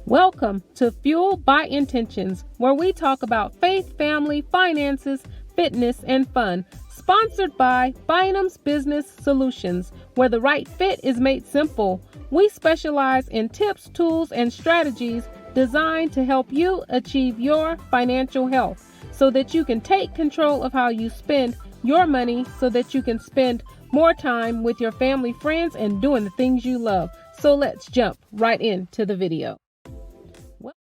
Welcome to Fueled by Intentions, where we talk about faith, family, finances, fitness, and fun. Sponsored by Bynum's Business Solutions, where the right fit is made simple. We specialize in tips, tools, and strategies designed to help you achieve your financial health so that you can take control of how you spend your money so that you can spend more time with your family, friends, and doing the things you love. So let's jump right into the video.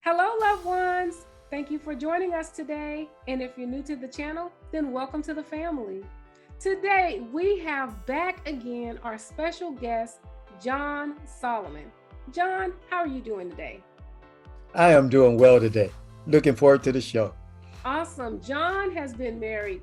Hello, loved ones. Thank you for joining us today. And if you're new to the channel, then welcome to the family. Today, we have back again our special guest, John Solomon. John, how are you doing today? I am doing well today. Looking forward to the show. Awesome. John has been married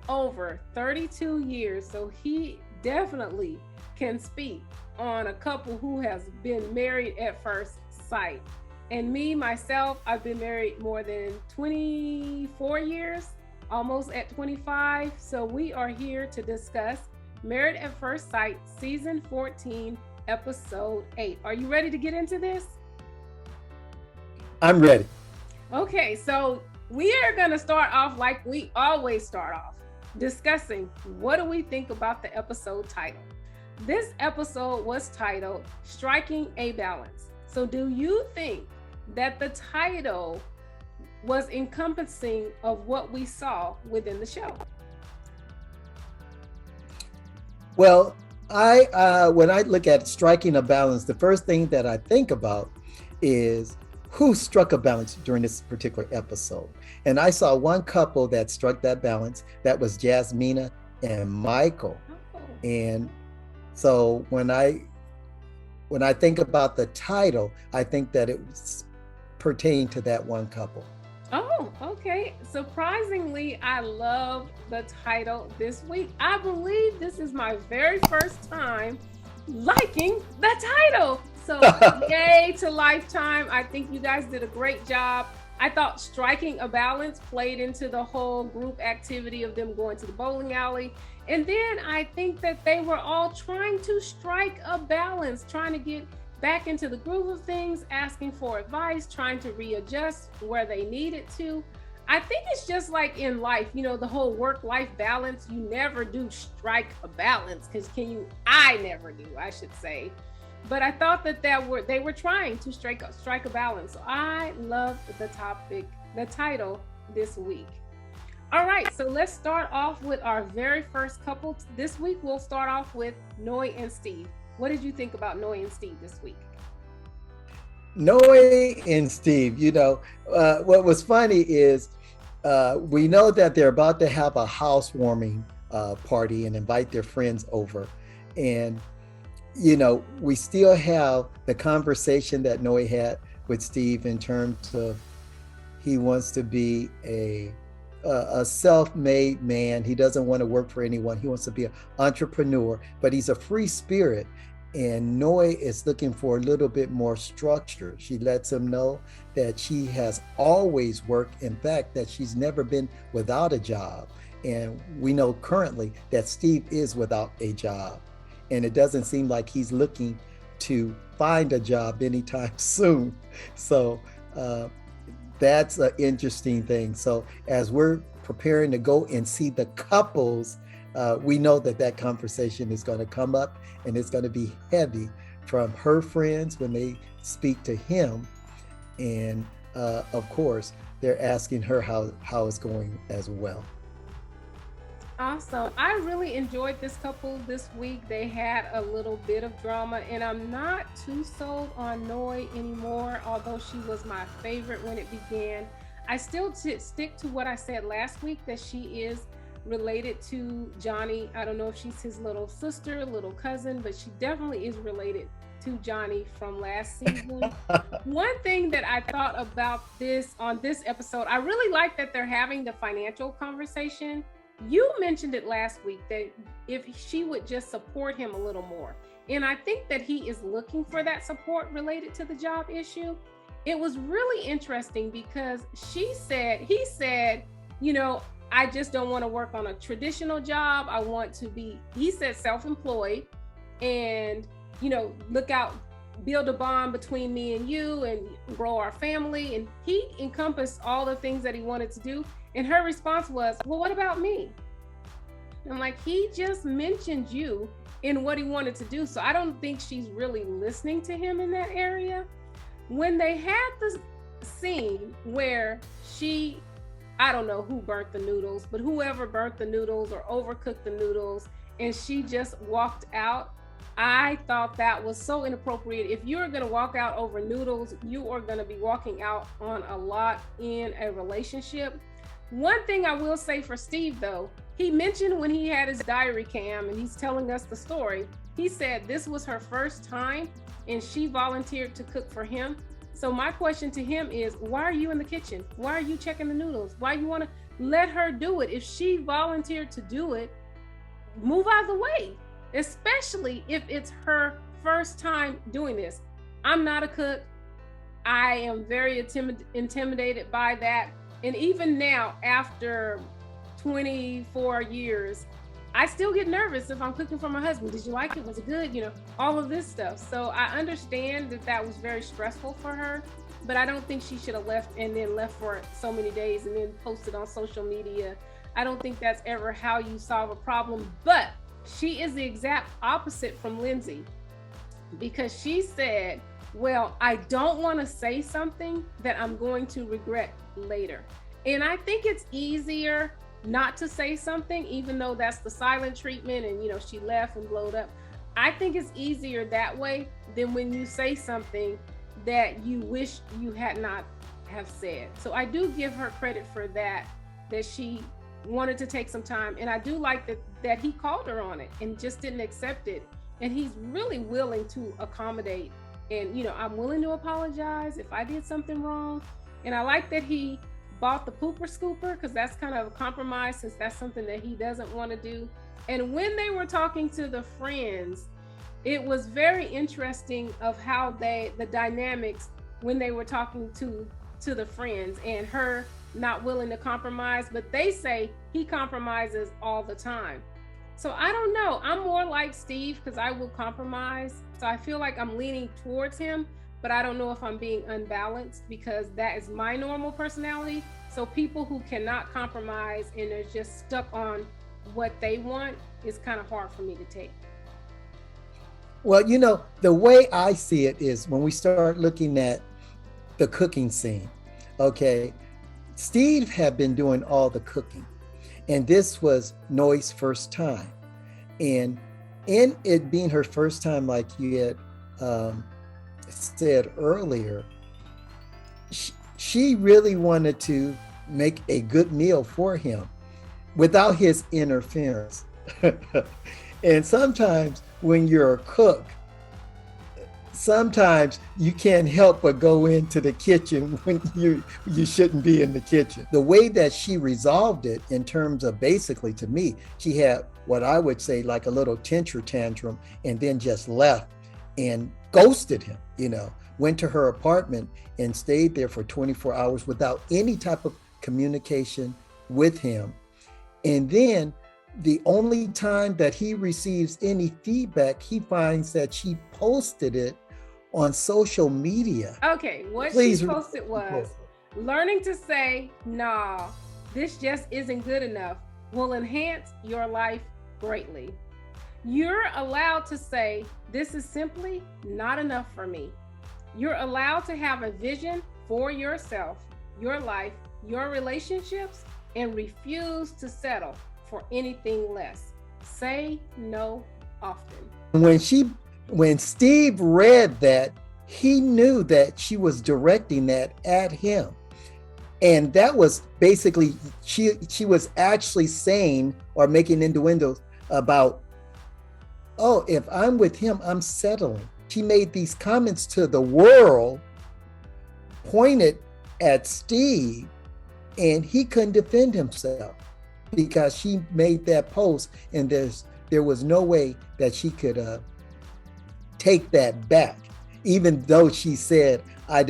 over 32 years, so he definitely can speak on a couple who has been married at first sight. And me, myself, I've been married more than 24 years, almost at 25. So we are here to discuss Married at First Sight, Season 14, Episode 8. Are you ready to get into this? I'm ready. Okay, so we are going to start off like we always start off, discussing what do we think about the episode title. This episode was titled Striking a Balance. So do you think that the title was encompassing of what we saw within the show? Well, when I look at striking a balance, the first thing that I think about is who struck a balance during this particular episode. And I saw one couple that struck that balance. That was JASMINA and Michael. Oh. And so when I think about the title, I think that it was pertaining to that one couple. Oh, okay. Surprisingly, I love the title this week. I believe this is my very first time liking the title. So yay to Lifetime. I think you guys did a great job. I thought striking a balance played into the whole group activity of them going to the bowling alley. And then I think that they were all trying to strike a balance, trying to get back into the groove of things, asking for advice, trying to readjust where they needed to. I think it's just like in life, you know, the whole work-life balance. You never do strike a balance, because I never do, I should say. But I thought that they were trying to strike a balance. So I loved the title this week. All right, so let's start off with our very first couple. This week, we'll start off with Noe and Steve. What did you think about Noe and Steve this week? Noe and Steve, what was funny is we know that they're about to have a housewarming party and invite their friends over. And, we still have the conversation that Noe had with Steve in terms of he wants to be a self-made man. He doesn't want to work for anyone. He wants to be an entrepreneur, but he's a free spirit. And Noe is looking for a little bit more structure. She lets him know that she has always worked. In fact, that she's never been without a job. And we know currently that Steve is without a job. And it doesn't seem like he's looking to find a job anytime soon. So that's an interesting thing. So as we're preparing to go and see the couples, we know that conversation is going to come up, and it's going to be heavy from her friends when they speak to him. And of course, they're asking her how it's going as well. Awesome. I really enjoyed this couple this week. They had a little bit of drama, and I'm not too sold on Noe anymore, although she was my favorite when it began. I still stick to what I said last week, that she is related to Johnny. I don't know if she's his little sister, little cousin, but she definitely is related to Johnny from last season. One thing that I thought about on this episode, I really like that they're having the financial conversation. You mentioned it last week that if she would just support him a little more. And I think that he is looking for that support related to the job issue. It was really interesting because he said, I just don't want to work on a traditional job. I want to be, he said, self-employed and, look out build a bond between me and you and grow our family. And he encompassed all the things that he wanted to do. And her response was, well, what about me? I'm like, he just mentioned you in what he wanted to do. So I don't think she's really listening to him in that area. When they had the scene where she, I don't know who burnt the noodles, but whoever burnt the noodles or overcooked the noodles, and she just walked out, I thought that was so inappropriate. If you're going to walk out over noodles, you are going to be walking out on a lot in a relationship. One thing I will say for Steve, though, he mentioned when he had his diary cam and he's telling us the story, he said this was her first time and she volunteered to cook for him. So my question to him is, why are you in the kitchen? Why are you checking the noodles? Why you want to let her do it? If she volunteered to do it, move out of the way, especially if it's her first time doing this. I'm not a cook. I am very intimidated by that. And even now, after 24 years, I still get nervous if I'm cooking for my husband. Did you like it? Was it good? You know, all of this stuff. So I understand that that was very stressful for her, but I don't think she should have left and then left for so many days and then posted on social media. I don't think that's ever how you solve a problem. But she is the exact opposite from Lindsey, because she said, well, I don't want to say something that I'm going to regret later. And I think it's easier not to say something, even though that's the silent treatment and, you know, she left and blowed up. I think it's easier that way than when you say something that you wish you had not have said. So I do give her credit for that she wanted to take some time. And I do like that he called her on it and just didn't accept it. And he's really willing to accommodate. And, you know, I'm willing to apologize if I did something wrong. And I like that he bought the pooper scooper, because that's kind of a compromise, since that's something that he doesn't want to do. And when they were talking to the friends, it was very interesting of how the dynamics when they were talking to the friends, and her not willing to compromise, but they say he compromises all the time. So I don't know. I'm more like Steve, because I will compromise. So I feel like I'm leaning towards him, but I don't know if I'm being unbalanced, because that is my normal personality. So people who cannot compromise and are just stuck on what they want is kind of hard for me to take. Well, you know, the way I see it is when we start looking at the cooking scene, okay, Steve had been doing all the cooking, and this was Noi's first time. And in it being her first time, like you had said earlier, she really wanted to make a good meal for him without his interference. And sometimes when you're a cook, sometimes you can't help but go into the kitchen when you shouldn't be in the kitchen. The way that she resolved it, in terms of, basically, to me, she had what I would say like a little temper tantrum, and then just left and ghosted him, you know, went to her apartment and stayed there for 24 hours without any type of communication with him. And then the only time that he receives any feedback, he finds that she posted it on social media. Okay, what she posted was, learning to say, nah, this just isn't good enough will enhance your life greatly. You're allowed to say, this is simply not enough for me. You're allowed to have a vision for yourself, your life, your relationships, and refuse to settle for anything less. Say no often. When Steve read that, he knew that she was directing that at him. And that was basically, she was actually saying or making innuendos about, oh, if I'm with him, I'm settling. She made these comments to the world, pointed at Steve, and he couldn't defend himself because she made that post, and there was no way that she could take that back, even though she said, I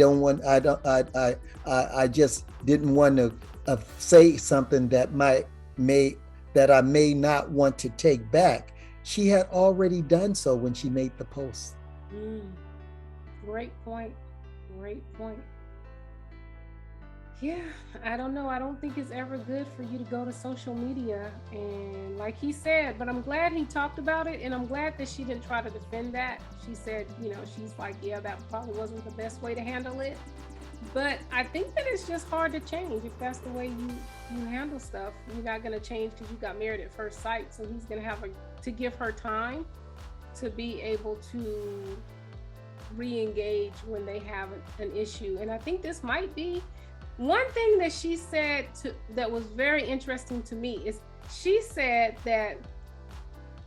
just didn't want to say something that I may not want to take back. She had already done so when she made the post. Great point. Great point. Yeah, I don't know. I don't think it's ever good for you to go to social media. And like he said, but I'm glad he talked about it. And I'm glad that she didn't try to defend that. She said, she's like, yeah, that probably wasn't the best way to handle it. But I think that it's just hard to change if that's the way you handle stuff. You're not going to change because you got married at first sight. So he's going to have to give her time to be able to re-engage when they have an issue. And I think this might be one thing that she said that was very interesting to me is she said that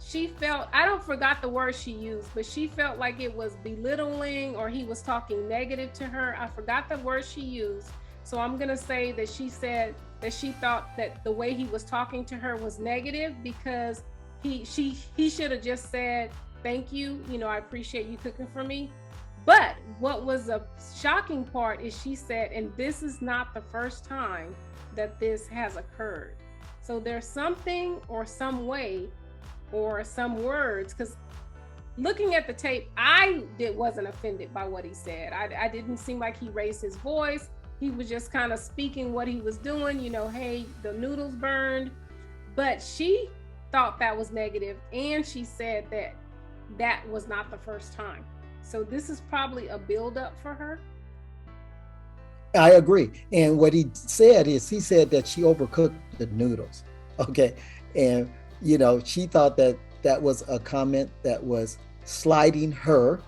she felt, I don't forgot the word she used, but she felt like it was belittling or he was talking negative to her. I forgot the word she used. So I'm going to say that she said that she thought that the way he was talking to her was negative because he should have just said, thank you. I appreciate you cooking for me. But what was a shocking part is she said, and this is not the first time that this has occurred. So there's something or some way or some words, because looking at the tape, I wasn't offended by what he said. I didn't seem like he raised his voice. He was just kind of speaking what he was doing, hey, the noodles burned. But she thought that was negative, and she said that was not the first time. So this is probably a buildup for her. I agree. And what he said that she overcooked the noodles. Okay. And, she thought that was a comment that was slighting her,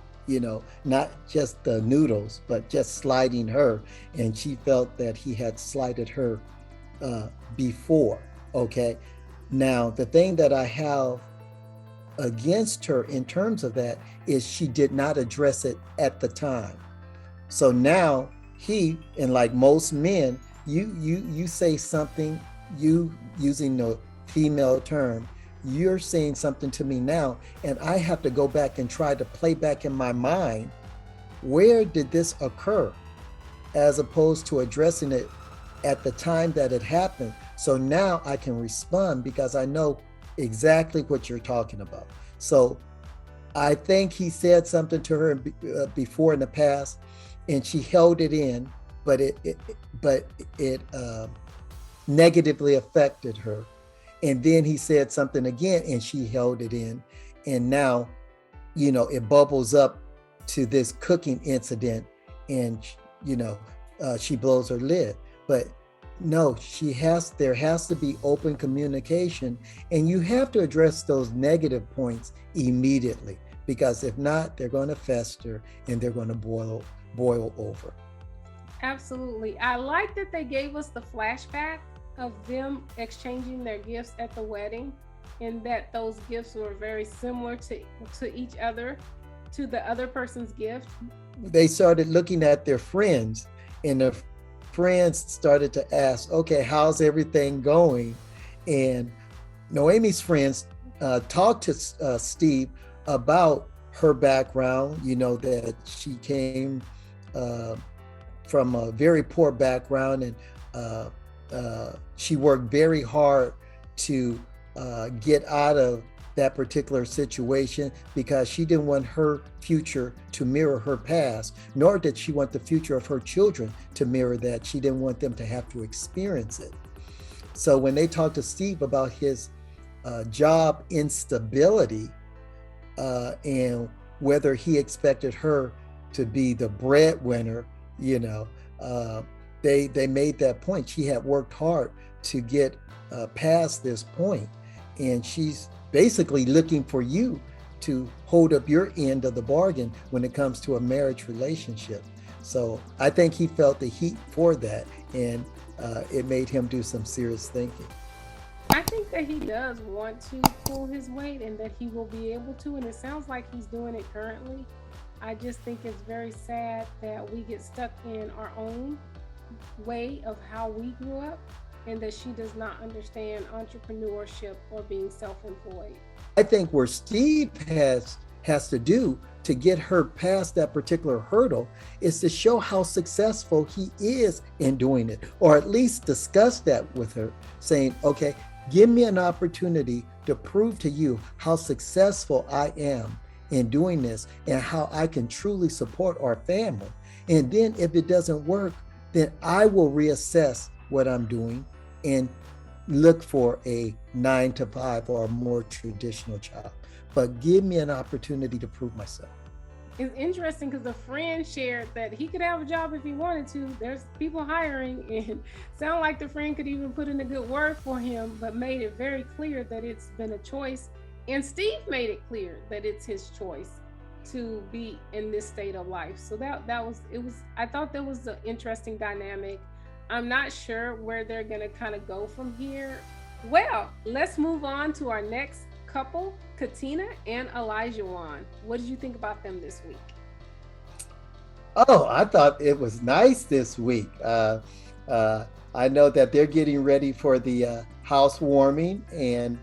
not just the noodles, but just slighting her. And she felt that he had slighted her before. Okay. Now, the thing that I have against her in terms of that is she did not address it at the time. So now and like most men, you say something, you using the female term, you're saying something to me now, and I have to go back and try to play back in my mind, where did this occur? As opposed to addressing it at the time that it happened. So now I can respond because I know exactly what you're talking about. So I think he said something to her before in the past, and she held it in, but it negatively affected her. And then he said something again, and she held it in, and now, it bubbles up to this cooking incident, and she blows her lid. But no, there has to be open communication, and you have to address those negative points immediately, because if not, they're going to fester and they're going to boil over. Absolutely. I like that they gave us the flashback of them exchanging their gifts at the wedding, and that those gifts were very similar to each other, to the other person's gift. They started looking at their friends, and their friends started to ask, okay, how's everything going? And Noemi's friends talked to Steve about her background, that she came from a very poor background, and she worked very hard to get out of that particular situation because she didn't want her future to mirror her past, nor did she want the future of her children to mirror that. She didn't want them to have to experience it. So when they talked to Steve about his job instability and whether he expected her to be the breadwinner, they made that point. She had worked hard to get past this point, and she's basically looking for you to hold up your end of the bargain when it comes to a marriage relationship. So I think he felt the heat for that, and it made him do some serious thinking. I think that he does want to pull his weight, and that he will be able to, and it sounds like he's doing it currently. I just think it's very sad that we get stuck in our own way of how we grew up, and that she does not understand entrepreneurship or being self-employed. I think where Steve has to do to get her past that particular hurdle is to show how successful he is in doing it, or at least discuss that with her, saying, okay, give me an opportunity to prove to you how successful I am in doing this and how I can truly support our family. And then if it doesn't work, then I will reassess what I'm doing and look for a 9 to 5 or a more traditional job. But give me an opportunity to prove myself. It's interesting because a friend shared that he could have a job if he wanted to. There's people hiring, and sound like the friend could even put in a good word for him, but made it very clear that it's been a choice. And Steve made it clear that it's his choice to be in this state of life. So that was it was I thought that was an interesting dynamic. I'm not sure where they're gonna kind of go from here. Well, let's move on to our next couple, KATINA and OLAJAWON. What did you think about them this week? Oh, I thought it was nice this week. I know that they're getting ready for the housewarming, and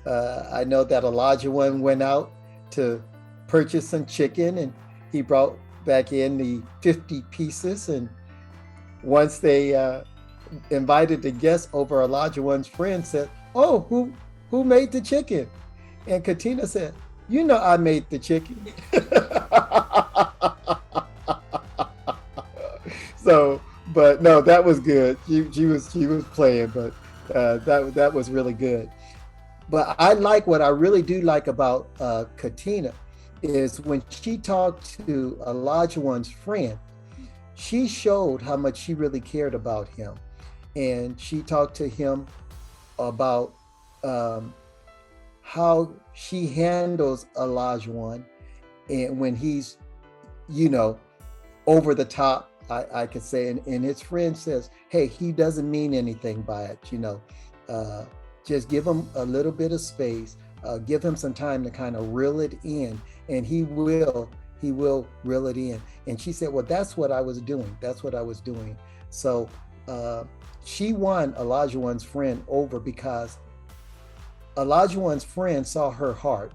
I know that OLAJAWON went out to purchase some chicken, and he brought back in the 50 pieces. And once they invited the guests over, OLAJAWON's friend said, "Oh, who made the chicken?" And KATINA said, "You know I made the chicken." So, but no, that was good. She was playing, but that was really good. But what I really do like about KATINA is when she talked to OLAJAWON's friend, she showed how much she really cared about him. And she talked to him about how she handles OLAJAWON, and when he's, over the top, I could say, and his friend says, "Hey, he doesn't mean anything by it, just give him a little bit of space, give him some time to kind of reel it in, and he will reel it in." And she said, "Well, that's what I was doing. So she won OLAJAWON's friend over because OLAJAWON's friend saw her heart,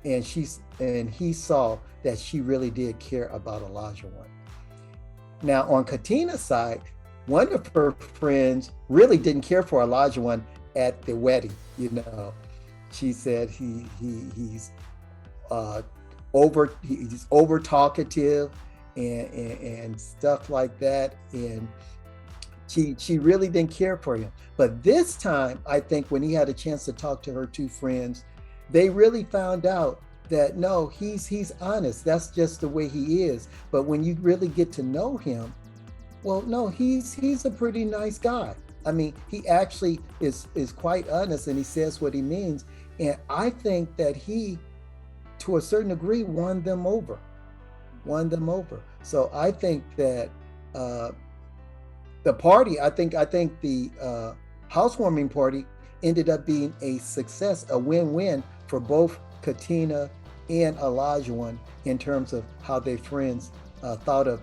and he saw that she really did care about OLAJAWON. Now on KATINA's side, one of her friends really didn't care for OLAJAWON at the wedding. She said he's over talkative and stuff like that, and she really didn't care for him. But this time, I think when he had a chance to talk to her two friends, they really found out that no, he's honest. That's just the way he is. But when you really get to know him, well, no, he's a pretty nice guy. I mean, he actually is quite honest, and he says what he means. And I think that he, to a certain degree, won them over. So I think that the party, I think the housewarming party ended up being a success, a win-win for both KATINA and OLAJAWON in terms of how their friends thought of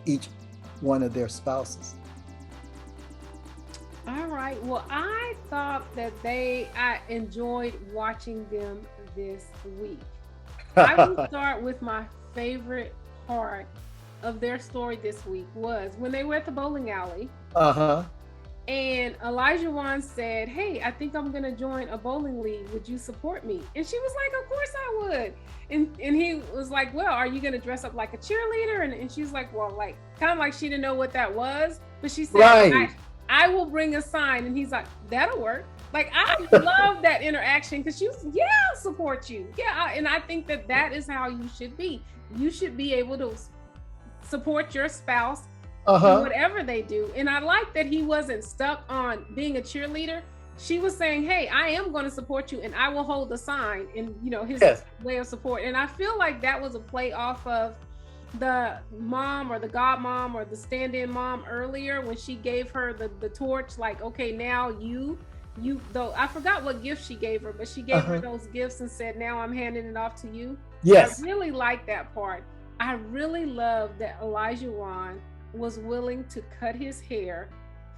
each one of their spouses. All right. Well, I thought that I enjoyed watching them this week. I will start with my favorite part of their story this week was when they were at the bowling alley. And OLAJAWON said, "Hey, I think I'm gonna join a bowling league. Would you support me?" And she was like, "Of course I would." And he was like, "Well, are you gonna dress up like a cheerleader?" And she was like, "Well, like kind of like she didn't know what that was." But she said, right. I will bring a sign. And he's like, "That'll work." Like, I love that interaction because she was, "Yeah, I'll support you." Yeah. And I think that is how you should be. You should be able to support your spouse in whatever they do. And I like that he wasn't stuck on being a cheerleader. She was saying, "Hey, I am going to support you, and I will hold the sign," and his way of support. And I feel like that was a play off of the mom or the godmom or the stand-in mom earlier when she gave her the torch, like, "Okay, now you though." I forgot what gift she gave her, but she gave her those gifts and said, "Now I'm handing it off to you." Yes. I really like that part. I really love that OLAJAWON was willing to cut his hair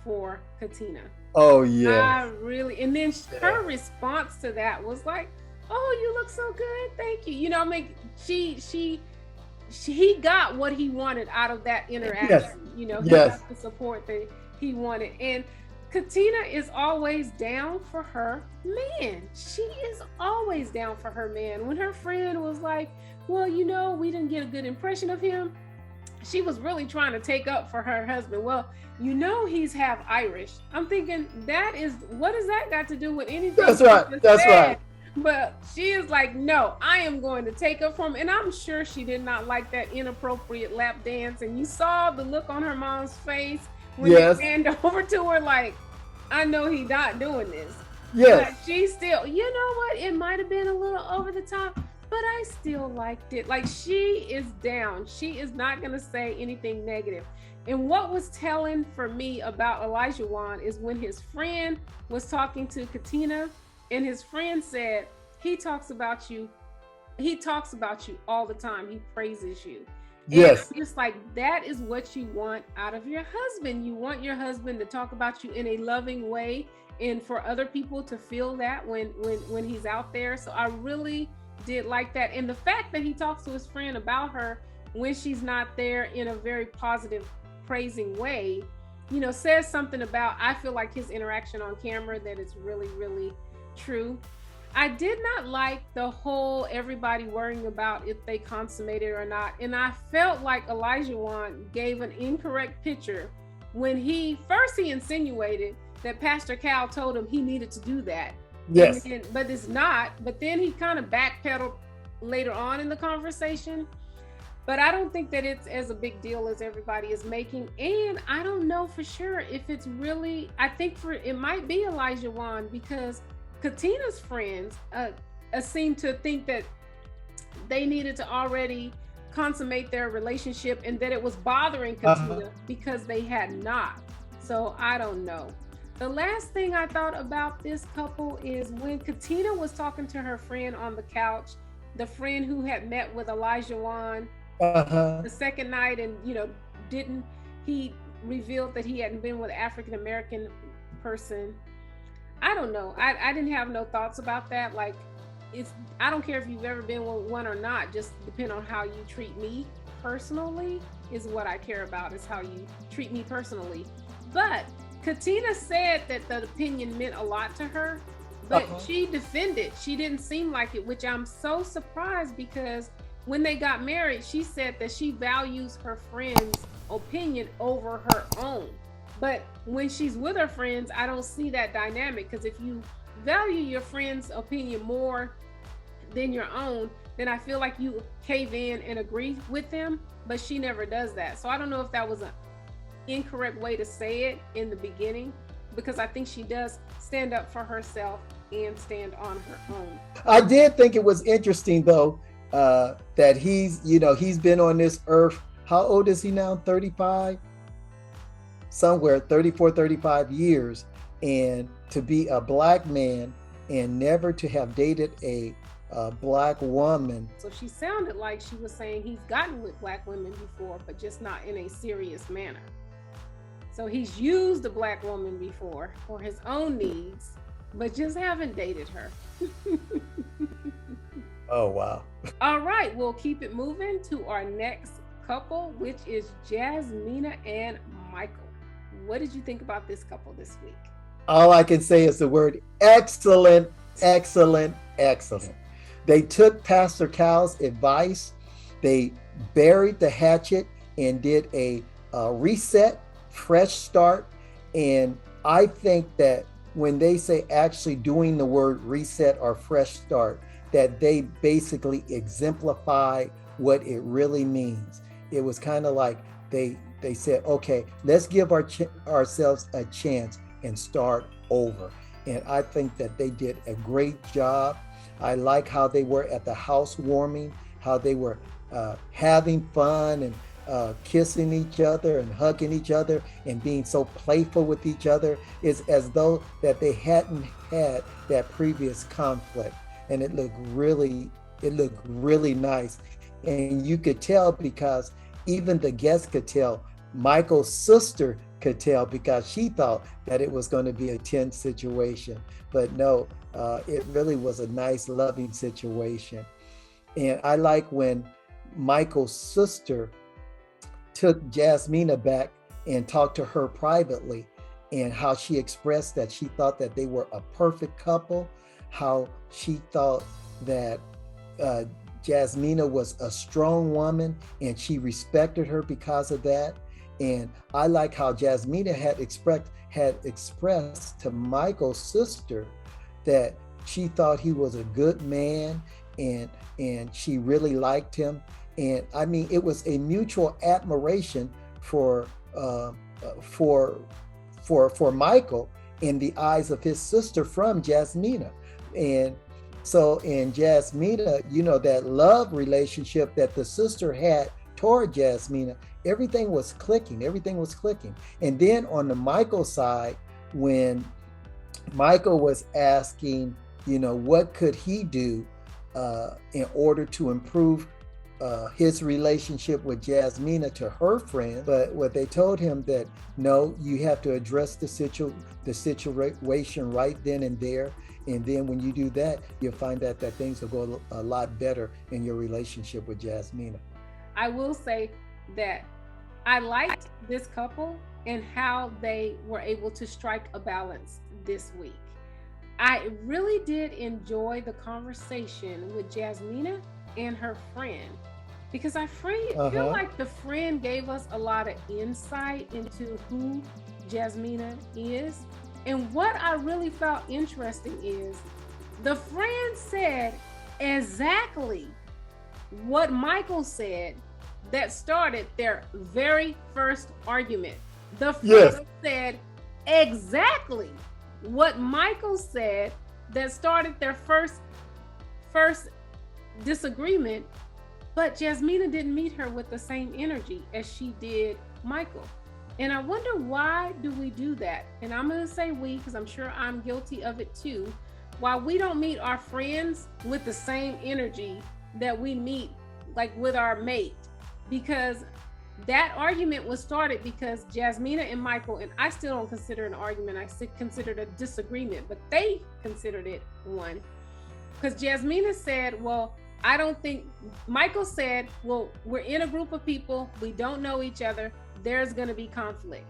for KATINA. Oh yeah. And then her response to that was like, "Oh, you look so good, thank you." I mean, he got what he wanted out of that interaction. He got the support that he wanted. And Katina is always down for her man. She is always down for her man. When her friend was like, well, we didn't get a good impression of him, she was really trying to take up for her husband. Well, he's half Irish. I'm thinking, what does that got to do with anything? That's right. That's right. But she is like, no, I am going to take up for him. And I'm sure she did not like that inappropriate lap dance. And you saw the look on her mom's face when they hand over to her, like, I know he's not doing this. Yes. But she still, you know what? It might have been a little over the top, but I still liked it. Like, she is down. She is not going to say anything negative. And what was telling for me about OLAJAWON is when his friend was talking to Katina, and his friend said, he talks about you all the time. He praises you. Yes. And it's like, that is what you want out of your husband. You want your husband to talk about you in a loving way, and for other people to feel that when he's out there. So I really did like that. And the fact that he talks to his friend about her when she's not there in a very positive, praising way, says something about, I feel like, his interaction on camera that is really, really true. I did not like the whole everybody worrying about if they consummated or not. And I felt like OLAJAWON gave an incorrect picture when he insinuated that Pastor Cal told him he needed to do that. Yes. But it's not. But then he kind of backpedaled later on in the conversation. But I don't think that it's as a big deal as everybody is making. And I don't know for sure if it's really, I think it might be OLAJAWON, because Katina's friends seem to think that they needed to already consummate their relationship, and that it was bothering Katina because they had not. So I don't know. The last thing I thought about this couple is when Katina was talking to her friend on the couch, the friend who had met with OLAJAWON the second night, and he revealed that he hadn't been with an African-American person. I don't know. I didn't have no thoughts about that. Like, I don't care if you've ever been with one or not, just depend on how you treat me personally is what I care about, is how you treat me personally. But Katina said that the opinion meant a lot to her, but she defended. She didn't seem like it, which I'm so surprised, because when they got married, she said that she values her friend's opinion over her own. But when she's with her friends, I don't see that dynamic, because if you value your friend's opinion more than your own, then I feel like you cave in and agree with them, but she never does that. So I don't know if that was an incorrect way to say it in the beginning, because I think she does stand up for herself and stand on her own. I did think it was interesting, though, that he's been on this earth. How old is he now? 35? Somewhere 34, 35 years. And to be a Black man and never to have dated a Black woman. So she sounded like she was saying he's gotten with Black women before, but just not in a serious manner. So he's used a Black woman before for his own needs, but just haven't dated her. Oh, wow. All right, we'll keep it moving to our next couple, which is JASMINA and Michael. What did you think about this couple this week? All I can say is the word excellent, excellent, excellent. They took Pastor Cal's advice. They buried the hatchet and did a reset, fresh start. And I think that when they say actually doing the word reset or fresh start, that they basically exemplify what it really means. It was kind of like they said, okay, let's give ourselves a chance and start over. And I think that they did a great job. I like how they were at the housewarming, how they were having fun and kissing each other and hugging each other and being so playful with each other. It's as though that they hadn't had that previous conflict. And it looked really nice. And you could tell, because even the guests could tell, Michael's sister could tell, because she thought that it was going to be a tense situation. But no, it really was a nice, loving situation. And I like when Michael's sister took JASMINA back and talked to her privately. and how she expressed that she thought that they were a perfect couple, how she thought that JASMINA was a strong woman and she respected her because of that. And I like how JASMINA had expressed to Michael's sister that she thought he was a good man, and she really liked him. And I mean, it was a mutual admiration for Michael in the eyes of his sister from JASMINA. And so in JASMINA, you know, that love relationship that the sister had toward JASMINA, everything was clicking. And then on the Michael side, when Michael was asking, you know, what could he do in order to improve his relationship with JASMINA to her friend, but what they told him that, no, you have to address the situation right then and there. And then when you do that, you'll find out that things will go a lot better in your relationship with JASMINA. I will say that I liked this couple and how they were able to strike a balance this week. I really did enjoy the conversation with JASMINA and her friend, because I feel like the friend gave us a lot of insight into who JASMINA is. And what I really found interesting is the friend said exactly what Michael said that started their very first argument. The friend said exactly what Michael said that started their first disagreement, but JASMINA didn't meet her with the same energy as she did Michael. And I wonder, why do we do that? And I'm going to say we, because I'm sure I'm guilty of it too. Why we don't meet our friends with the same energy that we meet like with our mate. Because that argument was started because JASMINA and Michael, and I still don't consider it an argument, I considered a disagreement, but they considered it one. Because JASMINA said, well, I don't think, Michael said, well, we're in a group of people, we don't know each other, there's going to be conflict.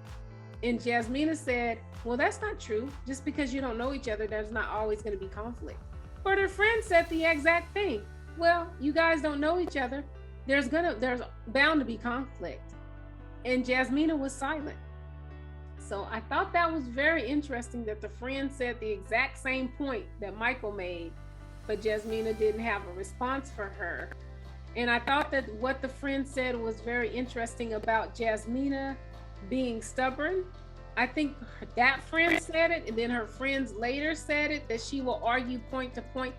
And JASMINA said, well, that's not true. Just because you don't know each other, there's not always going to be conflict. But her friend said the exact thing. Well, you guys don't know each other, there's bound to be conflict. And JASMINA was silent. So I thought that was very interesting that the friend said the exact same point that Michael made, but JASMINA didn't have a response for her. And I thought that what the friend said was very interesting about JASMINA being stubborn. I think that friend said it, and then her friends later said it, that she will argue point to point,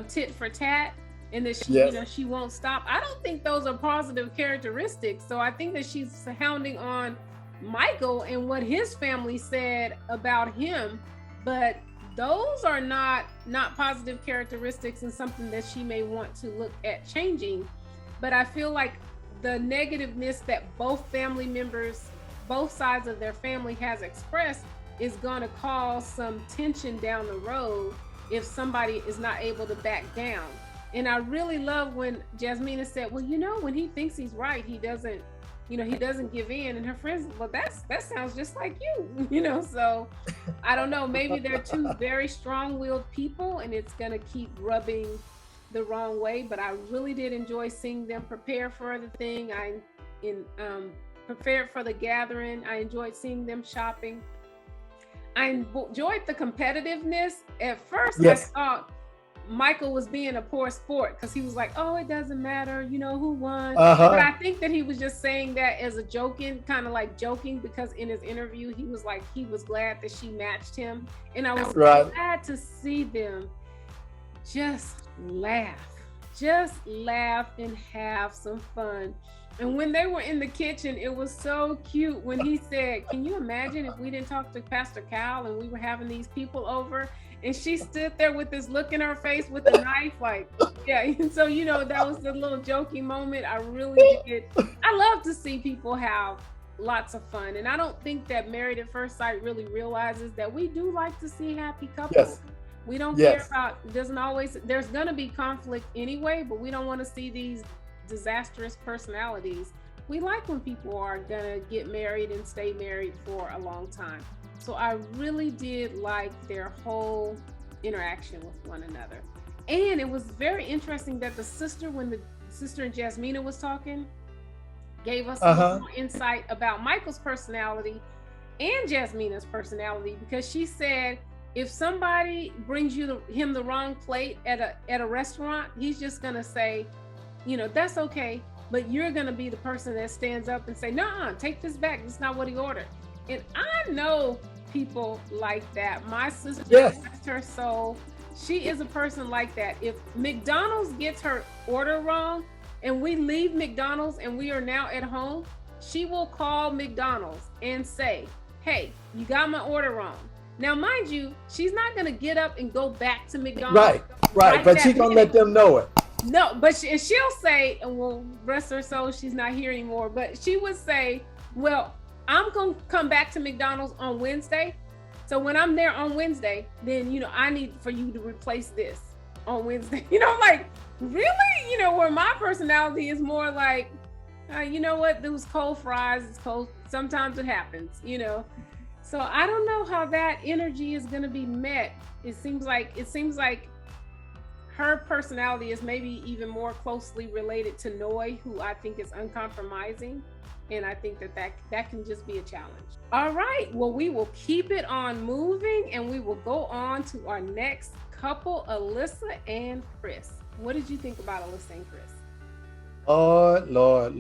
tit for tat, and that she, you know, she won't stop. I don't think those are positive characteristics. So I think that she's hounding on Michael and what his family said about him, but those are not positive characteristics and something that she may want to look at changing. But I feel like the negativeness that both family members, both sides of their family has expressed is going to cause some tension down the road if somebody is not able to back down. And I really love when JASMINA said, well, you know, when he thinks he's right, he doesn't give in. And her friends, well, that sounds just like you, you know. So I don't know, maybe they're two very strong-willed people and it's going to keep rubbing the wrong way. But I really did enjoy seeing them prepare for the thing. Prepared for the gathering. I enjoyed seeing them shopping. I enjoyed the competitiveness. At first, I thought Michael was being a poor sport because he was like, oh, it doesn't matter, you know, who won. But I think that he was just saying that as a joking, because in his interview, he was like, he was glad that she matched him. And I was glad to see them just laugh and have some fun. And when they were in the kitchen, it was so cute when he said, can you imagine if we didn't talk to Pastor Cal and we were having these people over? And she stood there with this look in her face with a knife, like, yeah. And so, you know, that was the little joking moment. I really did. I love to see people have lots of fun. And I don't think that Married at First Sight really realizes that we do like to see happy couples. We don't care about, there's going to be conflict anyway, but we don't want to see these disastrous personalities we like when people are gonna get married and stay married for a long time. So I really did like their whole interaction with one another. And it was very interesting that the sister, when the sister and JASMINA was talking, gave us a little more insight about Michael's personality and JASMINA's personality, because she said if somebody brings him the wrong plate at a restaurant, he's just gonna say, that's okay, but you're gonna be the person that stands up and say, "No, take this back. That's not what he ordered." And I know people like that. My sister, rest her soul, she is a person like that. If McDonald's gets her order wrong and we leave McDonald's and we are now at home, she will call McDonald's and say, "Hey, you got my order wrong." Now, mind you, she's not going to get up and go back to McDonald's. Right. But she's going to let them know it. No, but she'll say, and well, rest her soul, she's not here anymore, but she would say, "Well, I'm going to come back to McDonald's on Wednesday. So when I'm there on Wednesday, then, I need for you to replace this on Wednesday." Like, really? Where my personality is more like, you know what? Those cold fries, it's cold. Sometimes it happens, So I don't know how that energy is going to be met. It seems like her personality is maybe even more closely related to Noi, who I think is uncompromising. And I think that can just be a challenge. All right. Well, we will keep it on moving, and we will go on to our next couple, Alyssa and Chris. What did you think about Alyssa and Chris? Lord.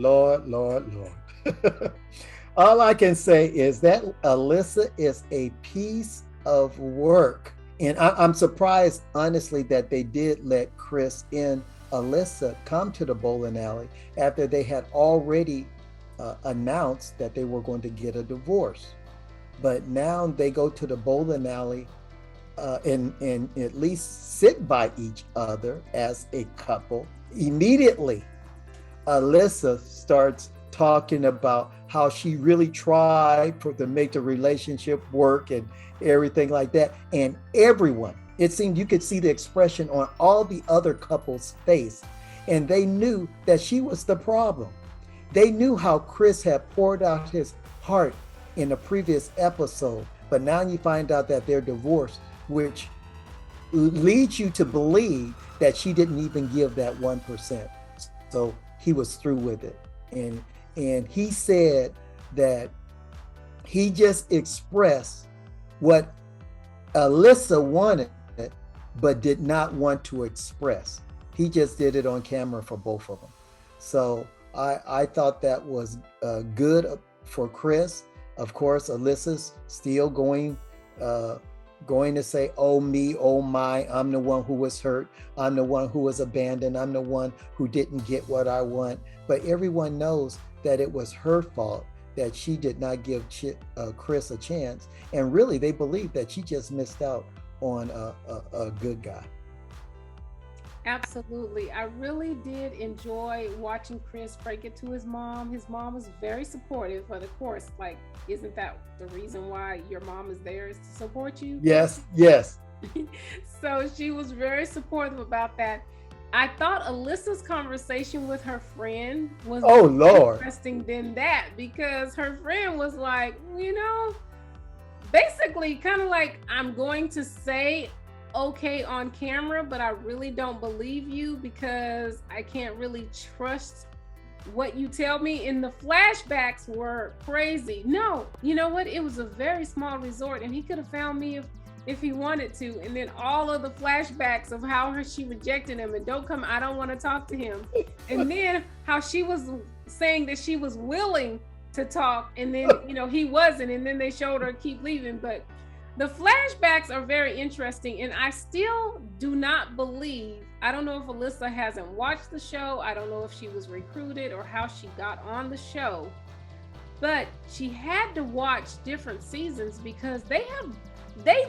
All I can say is that Alyssa is a piece of work. And I'm surprised, honestly, that they did let Chris and Alyssa come to the bowling alley after they had already announced that they were going to get a divorce. But now they go to the bowling alley and at least sit by each other as a couple. Immediately, Alyssa starts talking about how she really tried to make the relationship work and everything like that. And everyone, it seemed you could see the expression on all the other couples' face. And they knew that she was the problem. They knew how Chris had poured out his heart in the previous episode. But now you find out that they're divorced, which leads you to believe that she didn't even give that 1%. So he was through with it. And he said that he just expressed what Alyssa wanted, but did not want to express. He just did it on camera for both of them. So I thought that was good for Chris. Of course, Alyssa's still going to say, "Oh me, oh my, I'm the one who was hurt. I'm the one who was abandoned. I'm the one who didn't get what I want." But everyone knows that it was her fault that she did not give Chris a chance. And really, they believe that she just missed out on a good guy. Absolutely. I really did enjoy watching Chris break it to his mom. His mom was very supportive, but of course, like, isn't that the reason why your mom is there, is to support you? Yes. So she was very supportive about that. I thought Alyssa's conversation with her friend was more interesting than that, because her friend was like, basically kind of like, "I'm going to say okay on camera, but I really don't believe you because I can't really trust what you tell me." And the flashbacks were crazy. No, you know what? It was a very small resort, and he could have found me if he wanted to. And then all of the flashbacks of how she rejected him and I don't want to talk to him. And then how she was saying that she was willing to talk, and then, he wasn't. And then they showed her keep leaving. But the flashbacks are very interesting. And I still do not believe, I don't know if Alyssa hasn't watched the show. I don't know if she was recruited or how she got on the show, but she had to watch different seasons, because they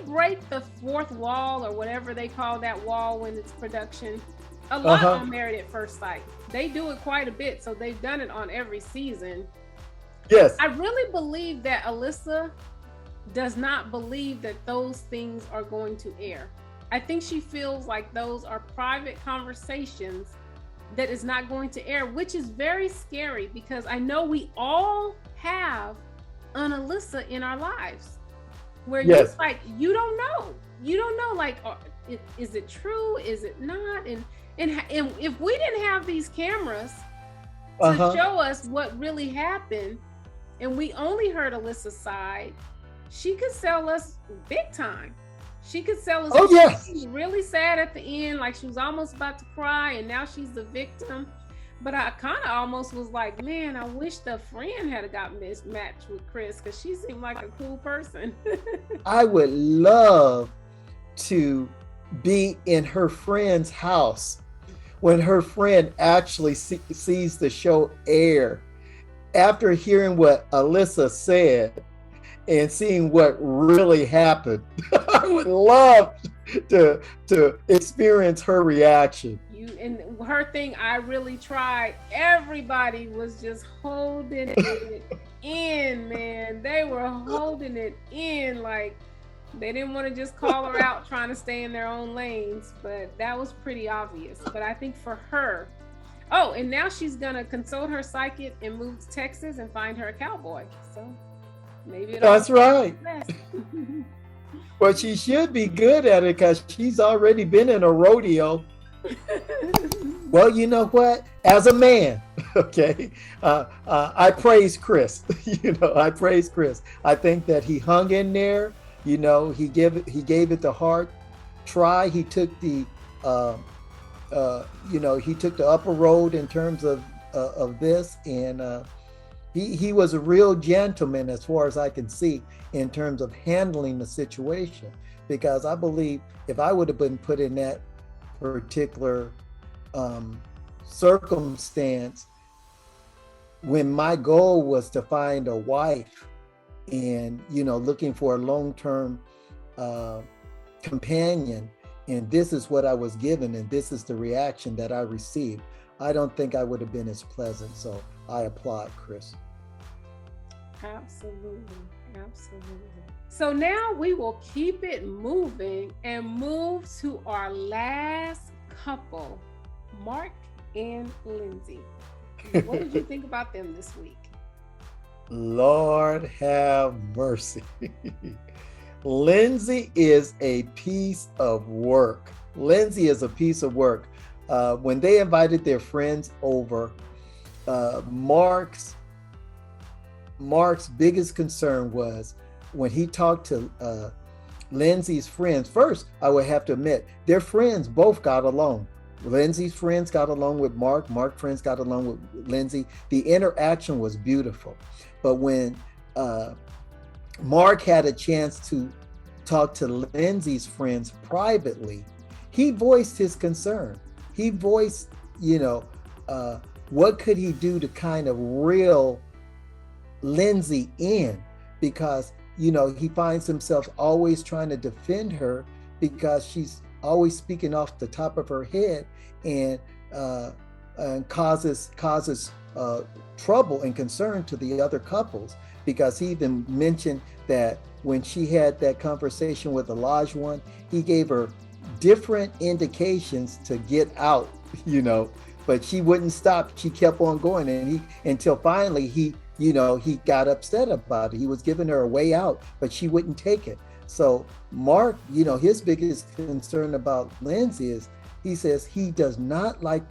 break the fourth wall, or whatever they call that wall when it's production, a lot on Married at First Sight. They do it quite a bit, so they've done it on every season. Yes. I really believe that Alyssa does not believe that those things are going to air. I think she feels like those are private conversations that is not going to air, which is very scary because I know we all have an Alyssa in our lives where Yes. you don't know, like, is it true? Is it not? And if we didn't have these cameras to show us what really happened, and we only heard Alyssa's side, she could sell us big time. She could sell us. Oh, yes. Really sad at the end, like she was almost about to cry, and now she's the victim. But I kind of almost was like, man, I wish the friend had got mismatched with Chris because she seemed like a cool person. I would love to be in her friend's house when her friend actually sees the show air, after hearing what Alyssa said and seeing what really happened. I would love to experience her reaction. And her thing, I really tried. Everybody was just holding it in, man. They were holding it in, like they didn't want to just call her out trying to stay in their own lanes, but that was pretty obvious. But I think for her, oh, and now she's gonna consult her psychic and move to Texas and find her a cowboy. So maybe that's right. Well, she should be good at it because she's already been in a rodeo. Well, you know what? As a man, okay, I praise Chris. I praise Chris. I think that he hung in there. He gave it the hard try. He took the he took the upper road in terms of this, and he was a real gentleman as far as I can see in terms of handling the situation. Because I believe if I would have been put in that particular circumstance, when my goal was to find a wife and looking for a long-term companion, and this is what I was given and this is the reaction that I received, I don't think I would have been as pleasant. So I applaud Chris. Absolutely. So now we will keep it moving and move to our last couple, Mark and Lindsay. What did you think about them this week? Lord have mercy. Lindsay is a piece of work. When they invited their friends over, Mark's biggest concern was when he talked to Lindsay's friends. First, I would have to admit, their friends both got along. Lindsay's friends got along with Mark. Mark's friends got along with Lindsay. The interaction was beautiful. But when Mark had a chance to talk to Lindsay's friends privately, he voiced his concern. He voiced, what could he do to kind of reel Lindsay in, because he finds himself always trying to defend her because she's always speaking off the top of her head and causes trouble and concern to the other couples. Because he even mentioned that when she had that conversation with OLAJAWON, he gave her different indications to get out, but she wouldn't stop. She kept on going, and until finally he got upset about it. He was giving her a way out, but she wouldn't take it. So Mark, his biggest concern about Lindsay is, he says he doesn't like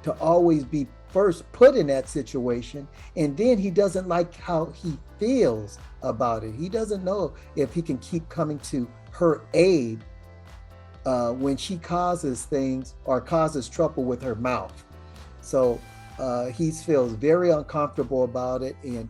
to always be first put in that situation, and then he doesn't like how he feels about it. He doesn't know if he can keep coming to her aid when she causes things or causes trouble with her mouth. So he feels very uncomfortable about it, and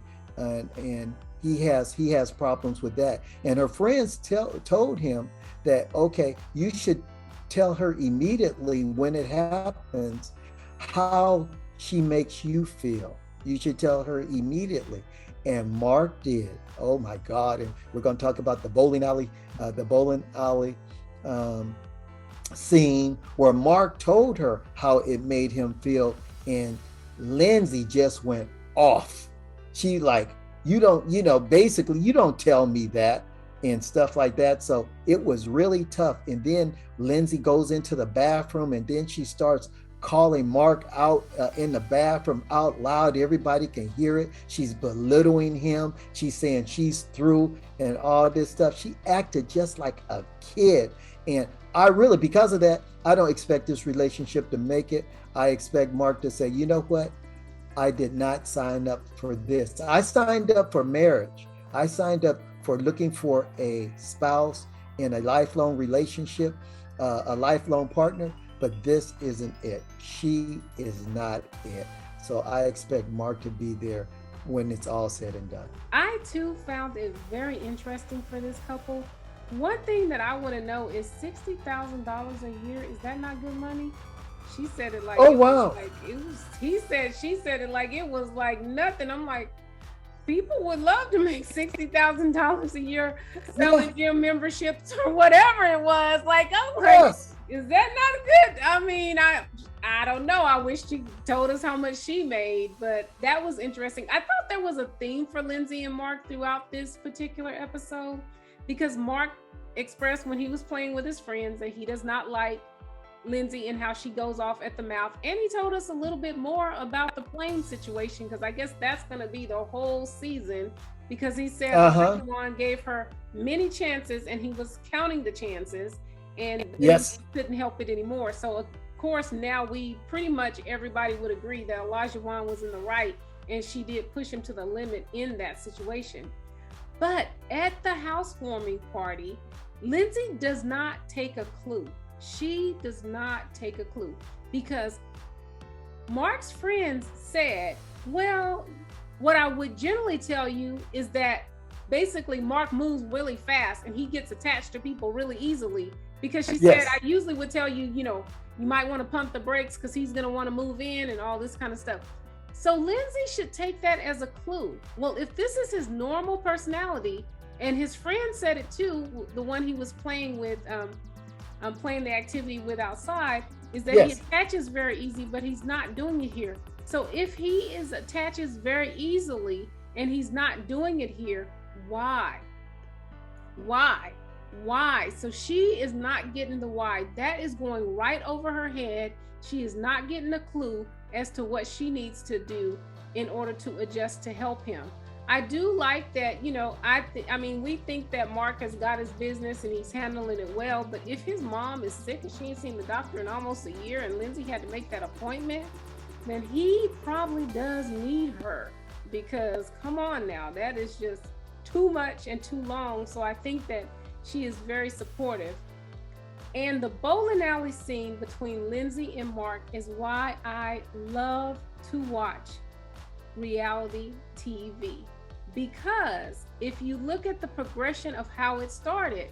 he has problems with that. And her friends told him that, okay, you should tell her immediately when it happens how she makes you feel. You should tell her immediately. And Mark did. Oh my God! And we're going to talk about the bowling alley scene where Mark told her how it made him feel, and Lindsay just went off. She like, basically you don't tell me that, and stuff like that. So it was really tough. And then Lindsay goes into the bathroom, and then she starts calling Mark out in the bathroom out loud. Everybody can hear it. She's belittling him. She's saying she's through and all this stuff. She acted just like a kid. And I really, because of that, I don't expect this relationship to make it. I expect Mark to say, you know what? I did not sign up for this. I signed up for marriage. I signed up for looking for a spouse in a lifelong relationship, a lifelong partner, but this isn't it. She is not it. So I expect Mark to be there when it's all said and done. I too found it very interesting for this couple. One thing that I want to know is $60,000 a year. Is that not good money? She said it like, oh wow, like it was. She said it like it was like nothing. I'm like, people would love to make $60,000 a year selling gym memberships or whatever it was. Like, I'm like, yes. Is that not good? I mean, I don't know. I wish she told us how much she made, but that was interesting. I thought there was a theme for Lindsey and Mark throughout this particular episode, because Mark expressed when he was playing with his friends that he does not like Lindsey and how she goes off at the mouth. And he told us a little bit more about the plane situation, because I guess that's going to be the whole season, because he said Olajuwon gave her many chances and he was counting the chances, and yes, he couldn't help it anymore. So of course now we pretty much everybody would agree that Olajuwon was in the right, and she did push him to the limit in that situation. But at the housewarming party, Lindsey does not take a clue. She does not take a clue, because Mark's friends said, well, what I would generally tell you is that basically Mark moves really fast and he gets attached to people really easily, because she said, I usually would tell you, you know, you might want to pump the brakes because he's going to want to move in and all this kind of stuff. So Lindsey should take that as a clue. Well, if this is his normal personality, and his friend said it too, the one he was playing with, playing the activity with outside, is that he attaches very easy, but he's not doing it here. So if he attaches very easily and he's not doing it here, why? So she is not getting the why. That is going right over her head. She is not getting a clue as to what she needs to do in order to adjust to help him. I do like that, you know, I mean, we think that Mark has got his business and he's handling it well, but if his mom is sick and she ain't seen the doctor in almost a year and Lindsey had to make that appointment, then he probably does need her, because come on now, that is just too much and too long. So I think that she is very supportive. And the bowling alley scene between Lindsey and Mark is why I love to watch reality TV. Because if you look at the progression of how it started,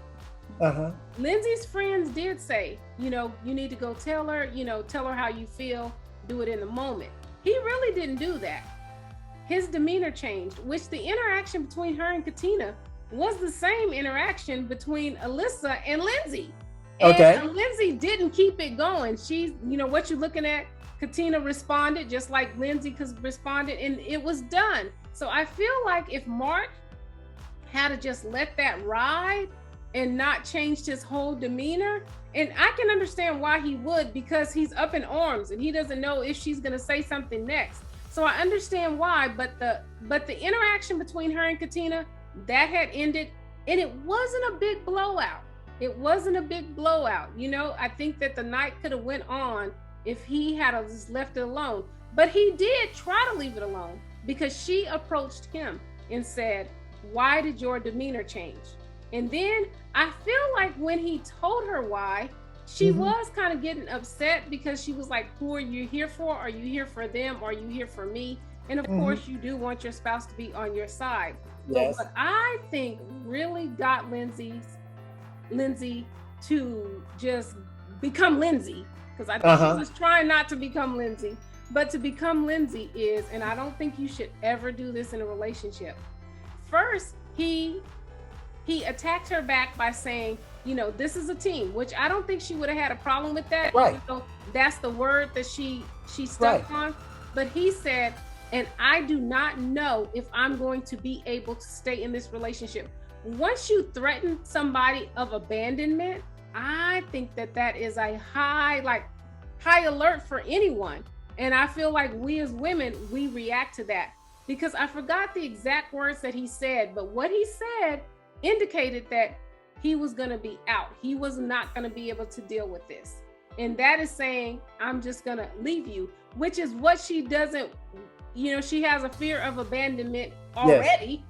Lindsey's friends did say, you know, you need to go tell her, you know, tell her how you feel, do it in the moment. He really didn't do that. His demeanor changed, which the interaction between her and KATINA was the same interaction between ALYSSA and Lindsey. And Lindsey didn't keep it going. She's, you know, what you're looking at, KATINA responded just like Lindsey responded, and it was done. So I feel like if Mark had to just let that ride and not changed his whole demeanor, and I can understand why he would, because he's up in arms and he doesn't know if she's going to say something next. So I understand why, but the interaction between her and KATINA, that had ended, and it wasn't a big blowout. It wasn't a big blowout. You know, I think that the night could have went on if he had just left it alone. But he did try to leave it alone, because she approached him and said, why did your demeanor change? And then I feel like when he told her why, she was kind of getting upset, because she was like, who are you here for? Are you here for them? Or are you here for me? And of course, you do want your spouse to be on your side. Yes. But what I think really got Lindsey to just become Lindsey, because I think she was trying not to become Lindsey, but to become Lindsey is, and I don't think you should ever do this in a relationship. First, he attacked her back by saying, you know, this is a team, which I don't think she would have had a problem with that. Right. So that's the word that she stuck on. But he said, and I do not know if I'm going to be able to stay in this relationship. Once you threaten somebody of abandonment, I think that is a high high alert for anyone. And I feel like we as women, we react to that, because I forgot the exact words that he said, but what he said indicated that he was going to be out. He was not going to be able to deal with this. And that is saying, I'm just going to leave you, which is what she doesn't, she has a fear of abandonment already. Yes.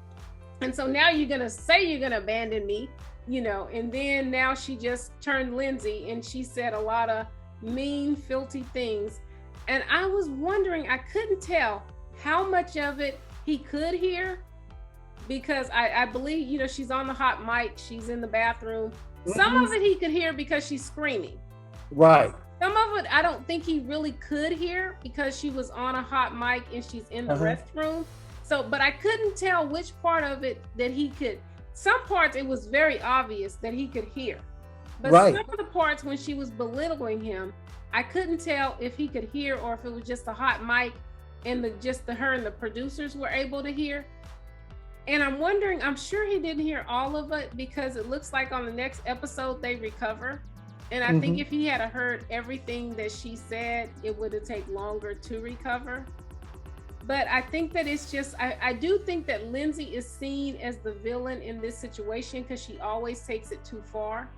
And so now you're going to say you're going to abandon me, and then now she just turned Lindsey and she said a lot of mean, filthy things. And I was wondering, I couldn't tell how much of it he could hear, because I believe, she's on the hot mic, she's in the bathroom. Mm-hmm. Some of it he could hear because she's screaming. Right. Some of it I don't think he really could hear because she was on a hot mic and she's in the restroom. So, but I couldn't tell which part of it that he could. Some parts it was very obvious that he could hear. But some of the parts when she was belittling him, I couldn't tell if he could hear or if it was just a hot mic and her and the producers were able to hear. And I'm wondering, I'm sure he didn't hear all of it, because it looks like on the next episode they recover. And I think if he had heard everything that she said, it would have taken longer to recover. But I think that it's just, I do think that Lindsey is seen as the villain in this situation because she always takes it too far.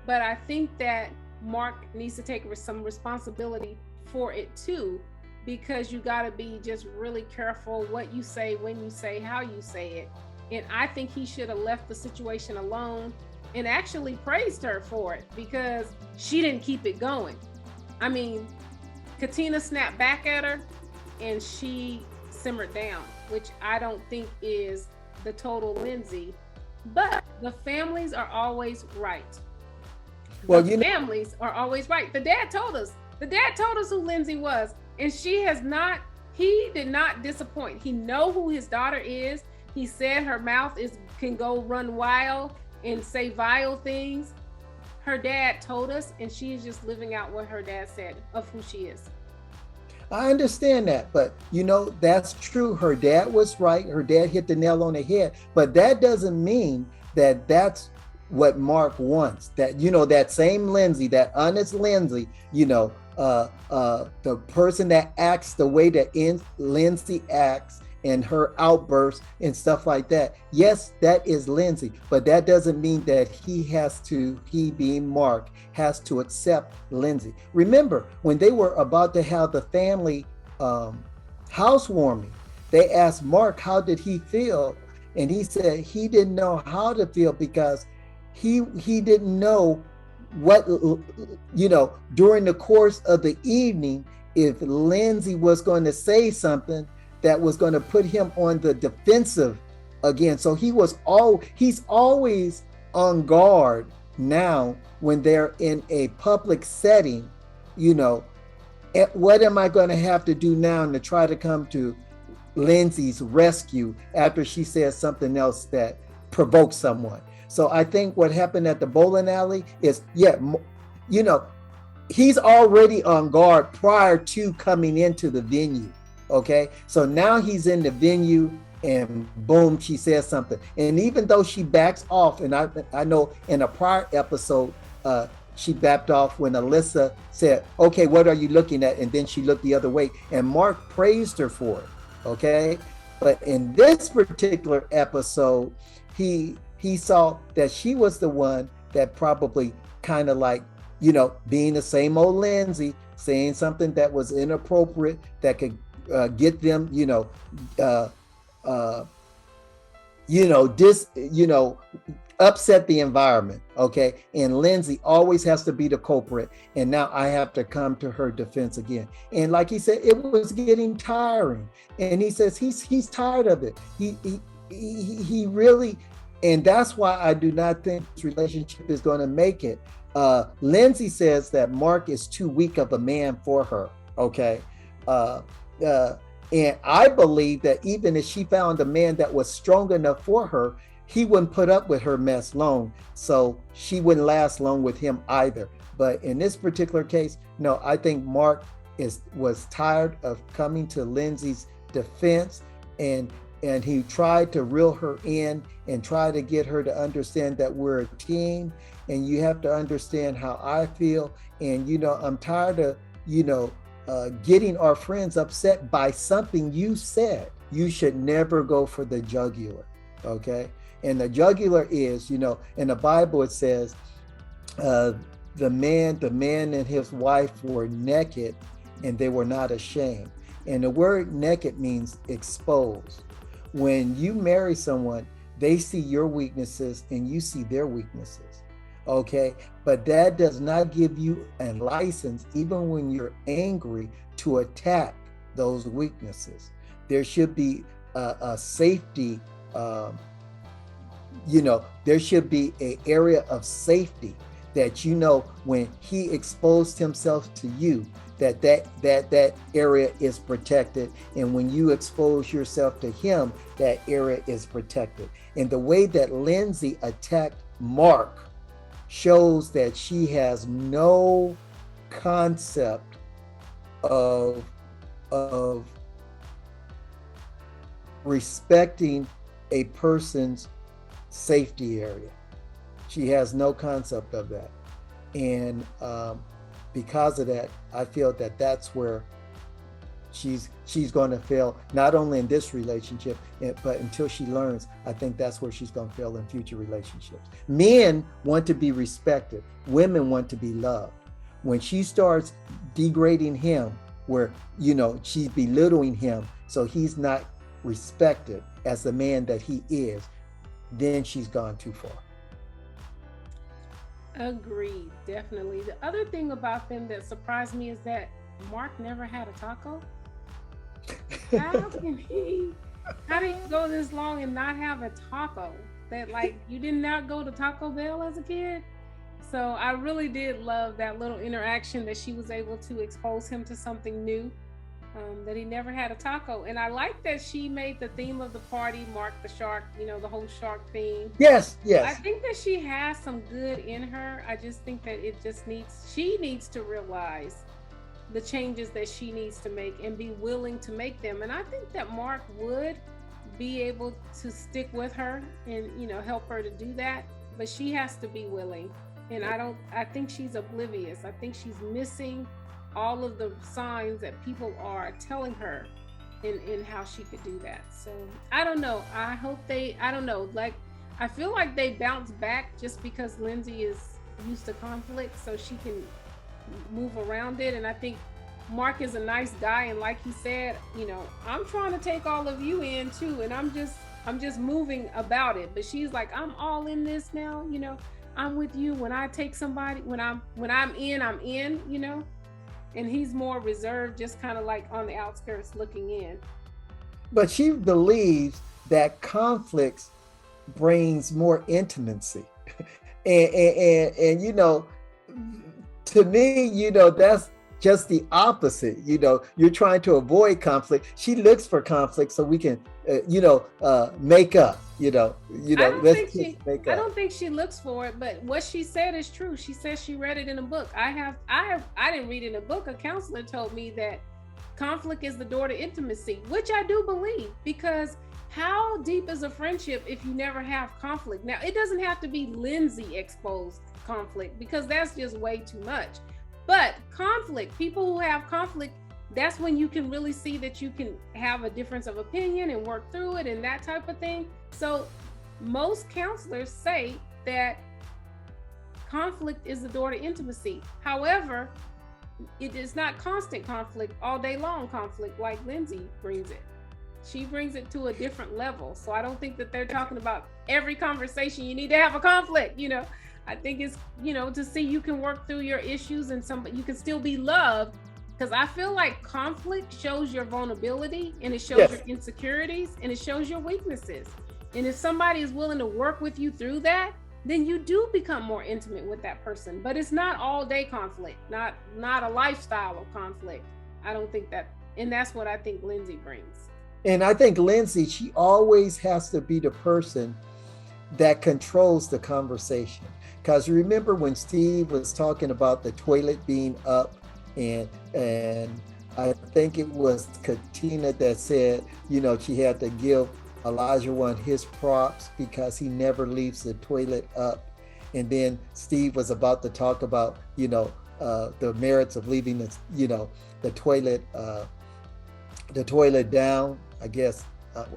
But I think that Mark needs to take some responsibility for it too, because you got to be just really careful what you say, when you say, how you say it. And I think he should have left the situation alone and actually praised her for it, because she didn't keep it going. I mean, KATINA snapped back at her and she simmered down, which I don't think is the total Lindsey. But the families are always right. Well, families are always right. The dad told us who Lindsey was, and he did not disappoint. He know who his daughter is. He said her mouth can go run wild and say vile things. Her dad told us, and she is just living out what her dad said of who she is. I understand that, but that's true. Her dad was right. Her dad hit the nail on the head, but that doesn't mean that that's what Mark wants. That, that same Lindsey, that honest Lindsey, the person that acts the way that Lindsey acts, and her outbursts and stuff like that. Yes, that is Lindsey, but that doesn't mean that he being Mark, has to accept Lindsey. Remember, when they were about to have the family housewarming, they asked Mark, how did he feel? And he said he didn't know how to feel because he didn't know what, during the course of the evening, if Lindsey was going to say something that was going to put him on the defensive again. So he's always on guard now when they're in a public setting, what am I going to have to do now to try to come to Lindsey's rescue after she says something else that provokes someone? So I think what happened at the bowling alley is, he's already on guard prior to coming into the venue. Okay, so now he's in the venue and boom, she says something. And even though she backs off, and I know in a prior episode, she backed off when ALYSSA said, okay, what are you looking at? And then she looked the other way, and Mark praised her for it. Okay, but in this particular episode, he saw that she was the one that probably kind of like, being the same old Lindsey, saying something that was inappropriate that could get them, upset the environment. Okay. And Lindsey always has to be the culprit. And now I have to come to her defense again. And like he said, it was getting tiring. And he says he's tired of it. He really, and that's why I do not think this relationship is going to make it. Lindsey says that Mark is too weak of a man for her. Okay. And I believe that even if she found a man that was strong enough for her, he wouldn't put up with her mess long. So she wouldn't last long with him either. But in this particular case, no, I think Mark was tired of coming to Lindsey's defense, and he tried to reel her in and try to get her to understand that we're a team and you have to understand how I feel. And, I'm tired of getting our friends upset by something you said. You should never go for the jugular, okay? And the jugular is, in the Bible it says, the man and his wife were naked and they were not ashamed. And the word naked means exposed. When you marry someone, they see your weaknesses and you see their weaknesses, okay? But that does not give you a license, even when you're angry, to attack those weaknesses. There should be a safety, there should be an area of safety that, when he exposed himself to you, that area is protected. And when you expose yourself to him, that area is protected. And the way that Lindsey attacked Mark shows that she has no concept of respecting a person's safety area. She has no concept of that. And because of that, I feel that that's where she's going to fail, not only in this relationship, but until she learns, I think that's where she's going to fail in future relationships. Men want to be respected. Women want to be loved. When she starts degrading him, where, she's belittling him, so he's not respected as the man that he is, then she's gone too far. Agreed, definitely. The other thing about them that surprised me is that Mark never had a taco. How did he go this long and not have a taco? That, like, you did not go to Taco Bell as a kid? So I really did love that little interaction that she was able to expose him to something new, that he never had a taco. And I like that she made the theme of the party Mark the Shark, the whole shark theme. Yes. I think that she has some good in her. I just think that she needs to realize the changes that she needs to make and be willing to make them. And I think that Mark would be able to stick with her and, help her to do that, but she has to be willing. And I think she's oblivious. I think she's missing all of the signs that people are telling her in how she could do that. So I don't know. I don't know. Like, I feel like they bounce back just because Lindsey is used to conflict, so she can move around it. And I think Mark is a nice guy, and like he said, I'm trying to take all of you in too, and I'm just moving about it. But she's like, I'm all in this now, I'm with you. When I take somebody, when I'm in, I'm in, and he's more reserved, just kind of like on the outskirts looking in. But she believes that conflicts brings more intimacy. and to me, that's just the opposite. You're trying to avoid conflict. She looks for conflict so we can make up. I don't think she looks for it, but what she said is true. She says she read it in a book. I didn't read it in a book. A counselor told me that conflict is the door to intimacy, which I do believe, because how deep is a friendship if you never have conflict? Now, it doesn't have to be Lindsey exposed conflict, because that's just way too much. But conflict, people who have conflict, that's when you can really see that you can have a difference of opinion and work through it and that type of thing. So most counselors say that conflict is the door to intimacy. However, it is not constant conflict, all day long conflict like Lindsey brings it. She brings it to a different level. So I don't think that they're talking about every conversation you need to have a conflict, I think it's, to see you can work through your issues and you can still be loved. Because I feel like conflict shows your vulnerability, and it shows your insecurities, and it shows your weaknesses. And if somebody is willing to work with you through that, then you do become more intimate with that person. But it's not all day conflict, not a lifestyle of conflict. I don't think that, and that's what I think Lindsey brings. And I think Lindsey, she always has to be the person that controls the conversation. Because remember when Steve was talking about the toilet being up, and I think it was KATINA that said, she had to give OLAJAWON his props because he never leaves the toilet up. And then Steve was about to talk about, the merits of leaving the toilet, the toilet down. I guess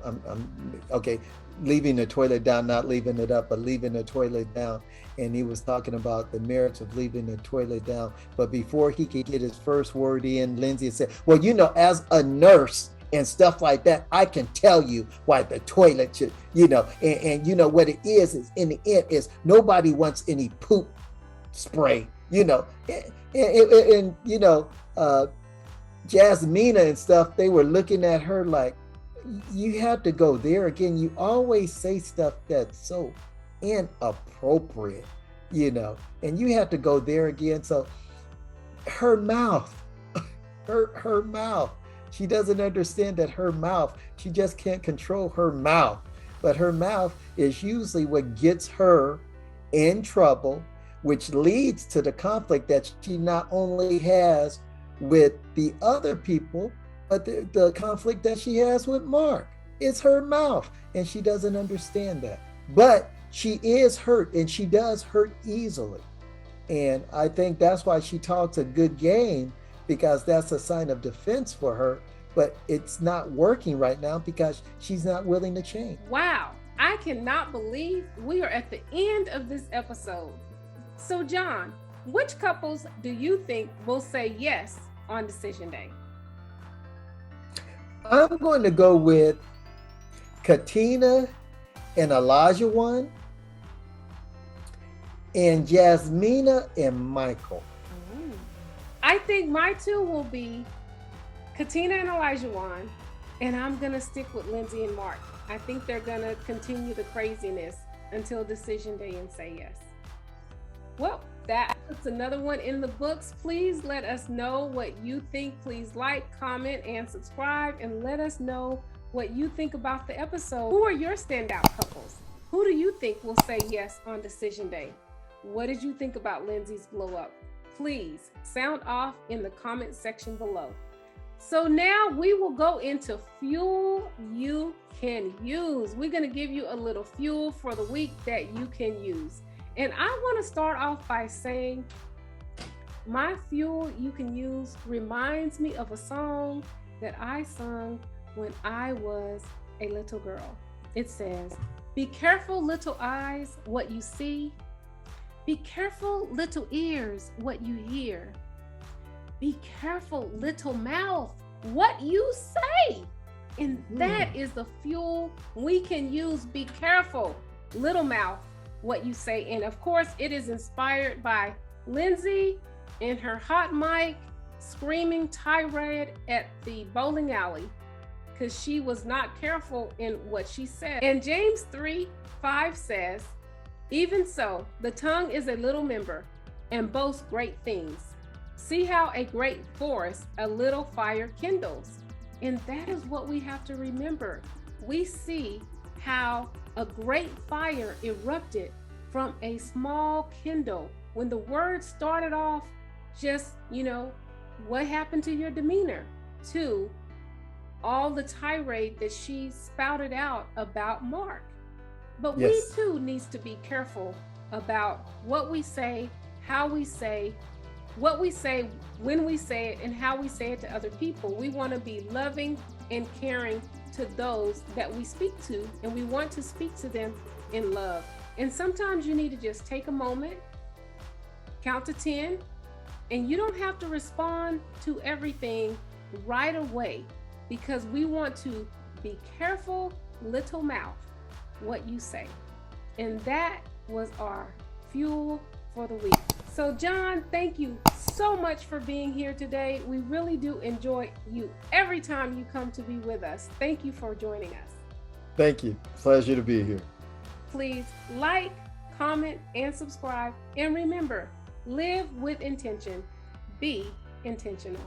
I'm okay. Leaving the toilet down, not leaving it up, but leaving the toilet down. And he was talking about the merits of leaving the toilet down. But before he could get his first word in, Lindsay said, well, as a nurse and stuff like that, I can tell you why the toilet should, and what it is in the end is nobody wants any poop spray, and JASMINA and stuff, they were looking at her like, you have to go there again. You always say stuff that's so inappropriate, and you have to go there again. So her mouth, her mouth, she doesn't understand that her mouth, she just can't control her mouth. But her mouth is usually what gets her in trouble, which leads to the conflict that she not only has with the other people, but the conflict that she has with Mark. It's her mouth, and she doesn't understand that. But she is hurt, and she does hurt easily. And I think that's why she talks a good game, because that's a sign of defense for her. But it's not working right now because she's not willing to change. Wow, I cannot believe we are at the end of this episode. So John, which couples do you think will say yes on decision day? I'm going to go with KATINA and OLAJAWON, and JASMINA and Michael. I think my two will be KATINA and OLAJAWON, and I'm going to stick with Lindsay and Mark. I think they're going to continue the craziness until decision day and say yes. Well, that puts another one in the books. Please let us know what you think. Please like, comment, and subscribe, and let us know what you think about the episode. Who are your standout couples? Who do you think will say yes on decision day? What did you think about Lindsay's blow up? Please sound off in the comment section below. So now we will go into fuel you can use. We're going to give you a little fuel for the week that you can use. And I want to start off by saying my fuel you can use reminds me of a song that I sung when I was a little girl. It says, "Be careful, little eyes, what you see. Be careful, little ears, what you hear. Be careful, little mouth, what you say." And that is the fuel we can use. Be careful, little mouth, what you say. And of course, it is inspired by Lindsay and her hot mic screaming tirade at the bowling alley because she was not careful in what she said. And James 3:5 says, "Even so, the tongue is a little member and boasts great things. See how a great forest a little fire kindles." And that is what we have to remember. We see how a great fire erupted from a small kindle. When the word started off, just, what happened to your demeanor? To all the tirade that she spouted out about Mark. But yes, we too needs to be careful about what we say, how we say, what we say, when we say it, and how we say it to other people. We want to be loving and caring to those that we speak to, and we want to speak to them in love. And sometimes you need to just take a moment, count to 10, and you don't have to respond to everything right away, because we want to be careful, little mouth, what you say. And that was our fuel for the week. So John, thank you so much for being here today. We really do enjoy you every time you come to be with us. Thank you for joining us. Thank you. Pleasure to be here. Please like, comment, and subscribe. And remember, live with intention. Be intentional.